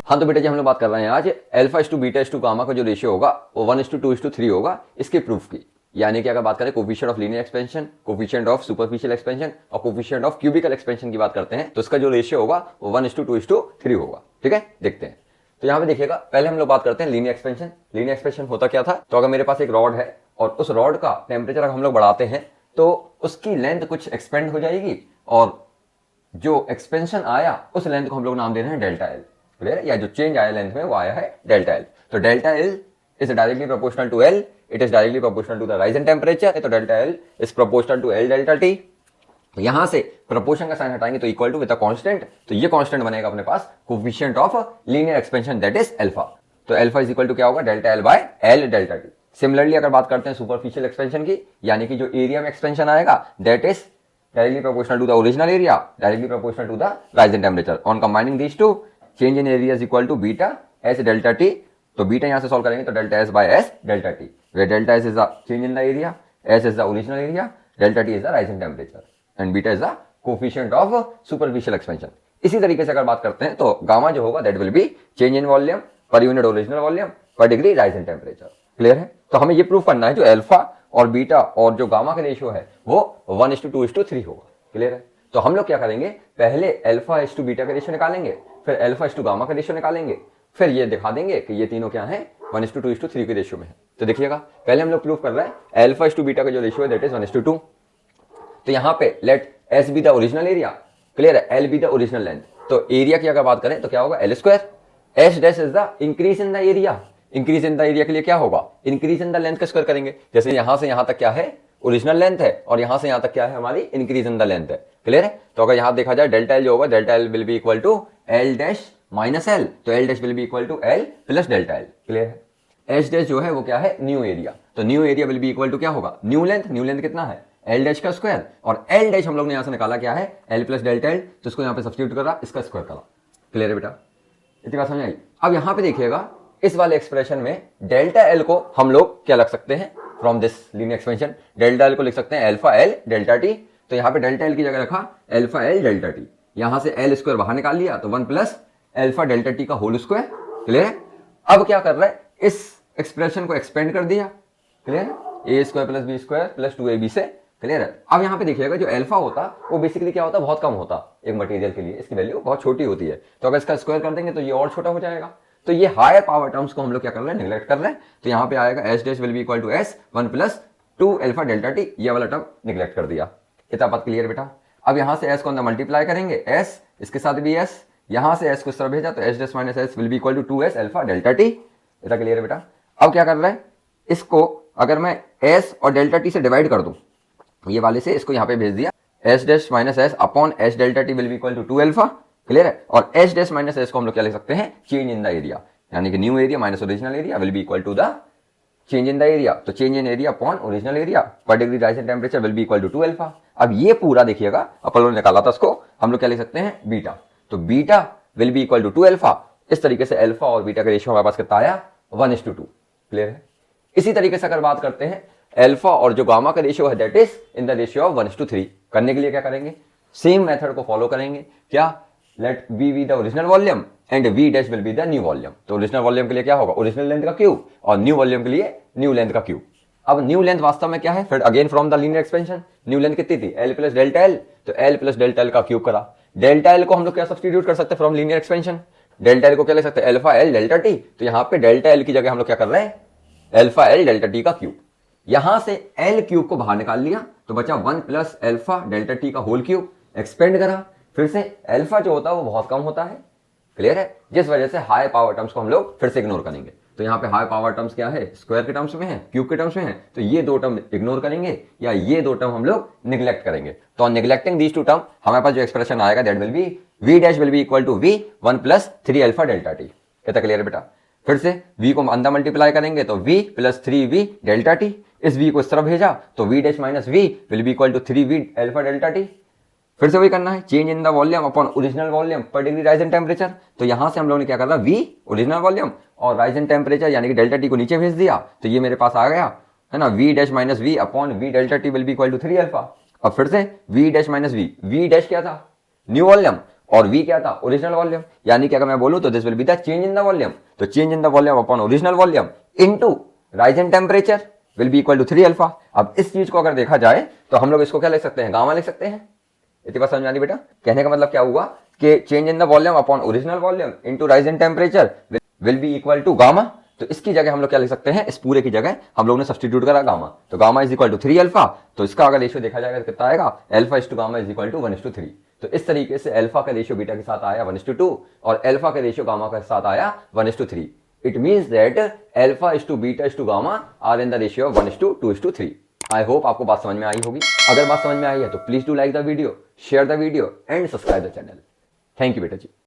हाँ तो बेटा जी हम लोग बात कर रहे हैं आज अल्फा इस टू बीटा इस टू गामा का जो रेशियो होगा वो 1:2:3 होगा इसके प्रूफ की। यानी कि अगर बात करें coefficient of linear expansion, coefficient of superficial expansion और कोफिशिएंट ऑफ क्यूबिकल एक्सपेंशन की बात करते हैं तो इसका जो रेशियो होगा वो 1:2:3 होगा। ठीक है, देखते हैं। तो यहाँ पे देखिएगा, पहले हम लोग बात करते हैं लीनियर एक्सपेंशन। लीनियर एक्सपेंशन होता क्या था, तो अगर मेरे पास एक रॉड है और उस रॉड का टेम्परेचर अगर हम लोग बढ़ाते हैं तो उसकी लेंथ कुछ एक्सपेंड हो जाएगी और जो एक्सपेंशन आया उस लेंथ को हम लोग नाम दे रहे हैं डेल्टा एल। क्लियर है, या जो चेंज आया लेंथ में वो आया है डेल्टा एल। तो delta L is directly proportional to L, it is directly proportional to the rise in temperature. तो delta L is proportional to L delta T. यहां से प्रोपोर्शन का साइन हटाएंगे तो equal to with a constant, तो ये constant बनेगा अपने पास coefficient of linear expansion that is alpha. तो अल्फा इज इक्वल टू क्या होगा, delta L by L delta T. Similarly अगर बात करते हैं सुपरफिशियल एक्सपेंशन की, यानी कि जो एरिया में एक्सपेंशन आएगा that is directly proportional to the original area, directly proportional to the rise in temperature. On combining these two, change in area is equal to beta s delta t. तो beta यहां से solve करेंगे तो delta S by S delta T, where delta S is the change in the area, S is the original area, delta T is the rise in temperature and beta is the coefficient of superficial expansion. इसी तरीके से अगर बात करते हैं तो gamma जो होगा that will be change in volume per unit original volume पर degree rise in temperature. Clear है, तो हमें ये प्रूव करना है जो अल्फा और बीटा और जो गामा का रेशियो है वो 1:2:3 होगा। क्लियर है, तो हम लोग क्या करेंगे, पहले अल्फा इस टू बीटा का रेशियो निकालेंगे, फिर अल्फा इस टू गामा का रेशियो निकालेंगे, फिर ये दिखा देंगे कि ये तीनों क्या है 1:2:3 के रेशियो में है। तो देखिएगा, पहले हम लोग प्रूव कर रहे हैं अल्फा इस टू बीटा का जो रेशियो है दैट इज 1:2। तो यहाँ पे let S be the original area, clear है, L be the original length. तो एरिया की अगर बात करें तो क्या होगा L square, S dash is the increase in the area. Increase in the area के लिए क्या होगा, इंक्रीज इन द लेंथ का स्क्वायर करेंगे। जैसे यहां से यहां तक क्या है ओरिजिनल लेंथ है और यहां से यहां तक क्या है हमारी इंक्रीज इन द लेंथ है। क्लियर है, तो अगर यहां देखा जाए डेल्टा एल जो होगा delta L will be equal to L dash minus L, तो L dash will be equal to L plus delta L. Clear है, एच डैश जो है वो क्या है न्यू एरिया, तो new area will be equal to क्या होगा न्यू लेंथ। न्यू लेंथ कितना है एल डैश का स्क्वायर, और एल डैश हम लोग ने यहां से निकाला क्या है एल प्लस डेल्टा एल, तो इसको यहां पे सब्स्टिट्यूट करा, इसका स्क्वायर करा। क्लियर है बेटा, इतनी बात समझ आई। अब यहां पे देखिएगा इस वाले एक्सप्रेशन में डेल्टा एल को हम लोग क्या लग सकते हैं from this linear expansion, delta L को लिख सकते हैं अल्फा एल डेल्टा टी। तो यहाँ पे डेल्टा एल की जगह रखा अल्फा एल डेल्टा टी, यहां से एल स्क्वायर बाहर निकाल लिया तो 1 प्लस अल्फा डेल्टा टी का होल स्क्वायर। क्लियर है, अब क्या कर रहा है इस एक्सप्रेशन को एक्सपेंड कर दिया। क्लियर है, A square plus B square plus 2ab से। क्लियर है, अब यहाँ पे देखिएगा जो अल्फा होता वो बेसिकली क्या होता बहुत कम होता एक मटेरियल के लिए, इसकी वैल्यू बहुत छोटी होती है। तो अगर इसका स्क्वायर कर देंगे तो ये और छोटा हो जाएगा। तो ये हायर पावर टर्म्स को हम लोग क्या कर रहे हैं निगलेक्ट कर रहे हैं। तो यहाँ पे आएगा S dash will be equal to S 1 plus 2 alpha delta T, ये वाला टर्म निगलेक्ट कर दिया। इतना बात क्लियर बेटा। अब यहाँ से एस को अंदर मल्टीप्लाई करेंगे, एस इसके साथ भी एस, यहाँ से एस को इस तरह भेजा तो S dash minus S will be equal to 2s alpha delta T. इतना क्लियर है बेटा। अब क्या कर रहा है, इसको अगर मैं एस और डेल्टा टी से डिवाइड कर दूं, ये वाले से इसको यहाँ पे भेज दिया, S dash minus S upon S delta T will be equal to 2 alpha. Clear है, और एस डैश माइनस एस को हम लोग क्या लिख सकते हैं चेंज इन द एरिया, यानी कि new area minus original area will be equal to the change in the area. तो change in area upon original area per degree rise in temperature will be equal to 2 alpha. अब ये पूरा देखिएगा अपन लोगों ने निकाला था, इसको हम लोग क्या लिख सकते हैं बीटा। तो beta will be equal to 2 alpha. इस तरीके से अल्फा और बीटा का रेशियो हमारे पास कितना आया 1:2। क्लियर है, इसी तरीके से अगर बात करते हैं अल्फा और जो गामा का रेशियो है that is in the ratio of 1:3। करने के लिए क्या करेंगे, सेम मेथड को फॉलो करेंगे। क्या, late v be the original volume and v dash will be the new volume। तो ओरिजिनल वॉल्यूम के लिए क्या होगा ओरिजिनल लेंथ का क्यूब और न्यू वॉल्यूम के लिए न्यू लेंथ का क्यूब। अब न्यू लेंथ वास्तव में क्या है, फिर again from the linear expansion new length कितनी थी एल प्लस डेल्टा एल, तो एल प्लस डेल्टा एल का क्यूब करा। डेल्टा एल को हम लोग क्या सब्स्टिट्यूट कर सकते हैं from linear expansion, delta L को क्या ले सकते हैं अल्फा एल डेल्टा टी। तो यहाँ पे डेल्टा एल की जगह हम लोग क्या कर रहे हैं अल्फा एल डेल्टा टी का क्यूब। यहां से एल क्यूब को बाहर निकाल लिया तो बचा 1 प्लस अल्फा डेल्टा टी का होल क्यूब, एक्सपेंड करा, फिर से अल्फा जो होता है वो बहुत कम होता है। क्लियर है, जिस वजह से हाई पावर टर्म्स को हम लोग फिर से इग्नोर करेंगे। तो यहाँ पे हाई पावर टर्म्स क्या है स्क्वायर के टर्म्स में है, क्यूब के टर्म्स में है, तो ये दो टर्म इग्नोर करेंगे या ये दो टर्म हम लोग निगलेक्ट करेंगे। तो on neglecting these two term हमारे पास जो एक्सप्रेशन आएगा that will be v dash will be equal to v 1 plus 3 alpha delta T. कितना क्लियर है बेटा। फिर से v को अंदर मल्टीप्लाई करेंगे तो v plus 3v delta T, इस v को इस तरफ भेजा तो v dash minus v will be equal to 3v alpha delta T. फिर से वही करना है change in the volume upon original volume पर डिग्री राइज इन टेम्परेचर। तो यहां से हम लोगों ने क्या करना v ओरिजिनल वॉल्यूम और राइज इन टेम्परेचर यानी कि डेल्टा टी को नीचे भेज दिया, तो ये मेरे पास आ गया है ना v dash minus v upon v delta T will be equal to 3 alpha. अब फिर से v dash minus v dash क्या था न्यू वॉल्यूम और v क्या था, ओरिजिनल वॉल्यूम। यानी कि अगर मैं बोलूं तो this will be the change in the volume, तो change in the volume upon original volume into rise in temperature will be equal to 3 alpha. अब इस चीज को अगर देखा जाए तो हम लोग इसको क्या लिख सकते हैं, गामा लिख सकते हैं। इतनी बात समझ में आ रही बेटा? कहने का मतलब क्या हुआ कि change in the volume upon original volume into rise in temperature will be equal to gamma. तो इसकी जगह हम लोग क्या लिख सकते हैं, इस पूरे की जगह हम लोग ने सब्स्टिट्यूट करा गामा, तो gamma is equal to 3 alpha. तो इसका अगर रेशियो देखा जाएगा तो कितना आएगा, alpha is to gamma is equal to 1:3। तो इस तरीके से अल्फा का रेशियो बीटा के साथ आया 1:2 और अल्फा का रेशियो गामा के साथ आया 1:3। It means that alpha is to beta is to gamma are in the ratio of 1:2:3। I hope आपको बात समझ में आई होगी। अगर बात समझ में आई है तो please do like the video, share the video and subscribe the channel. Thank you बेटा जी।